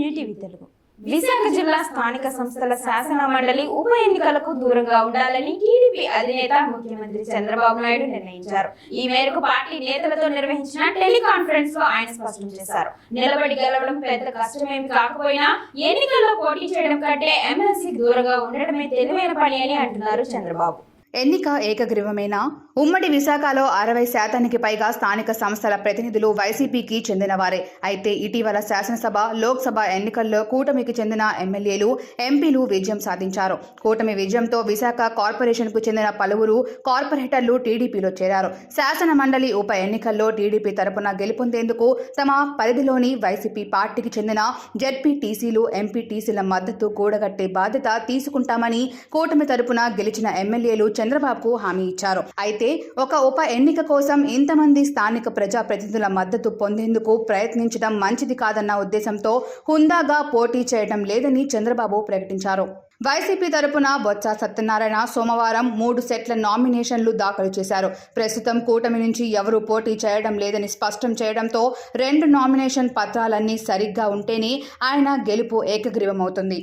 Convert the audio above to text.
యూనిటీవీ తెలుగు. విశాఖ జిల్లా స్థానిక సంస్థల శాసన మండలి ఉప ఎన్నికలకు దూరంగా ఉండాలని టీడీపీ అధినేత ముఖ్యమంత్రి చంద్రబాబు నాయుడు నిర్ణయించారు. ఈ మేరకు పార్టీ నేతలతో నిర్వహించిన టెలికాన్ఫరెన్స్ లో ఆయన స్పష్టం చేశారు. నిలబడి గెలవడం పెద్ద కష్టమేమి కాకపోయినా ఎన్నికల్లో పోటీ చేయడం కంటే ఎమ్మెల్సీకి దూరంగా ఉండడమే తెలివైన పని అని అంటున్నారు చంద్రబాబు. ఎన్నిక ఏకగ్రీవమైన ఉమ్మడి విశాఖలో 60% పైగా స్థానిక సంస్థల ప్రతినిధులు వైసీపీకి చెందినవారే. అయితే ఇటీవల శాసనసభ, లోక్సభ ఎన్నికల్లో కూటమికి చెందిన ఎమ్మెల్యేలు, ఎంపీలు విజయం సాధించారు. కూటమి విజయంతో విశాఖ కార్పొరేషన్కు చెందిన పలువురు కార్పొరేటర్లు టీడీపీలో చేరారు. శాసన మండలి ఉప ఎన్నికల్లో టీడీపీ తరపున గెలుపొందేందుకు తమ పరిధిలోని వైసీపీ పార్టీకి చెందిన జెడ్పీటీసీలు, ఎంపీటీసీల మద్దతు కూడగట్టే బాధ్యత తీసుకుంటామని కూటమి తరపున గెలిచిన ఎమ్మెల్యేలు చంద్రబాబుకు హామీ ఇచ్చారు. అయితే ఒక ఉప ఎన్నిక కోసం ఇంతమంది స్థానిక ప్రజాప్రతినిధుల మద్దతు పొందేందుకు ప్రయత్నించడం మంచిది కాదన్న ఉద్దేశంతో హుందాగా పోటీ చేయడం లేదని చంద్రబాబు ప్రకటించారు. వైసీపీ తరపున బొత్స సత్యనారాయణ సోమవారం 3 సెట్ల నామినేషన్లు దాఖలు చేశారు. ప్రస్తుతం కూటమి నుంచి ఎవరూ పోటీ చేయడం లేదని స్పష్టం చేయడంతో 2 నామినేషన్ పత్రాలన్నీ సరిగ్గా ఉంటేనే ఆయన గెలుపు ఏకగ్రీవమవుతుంది.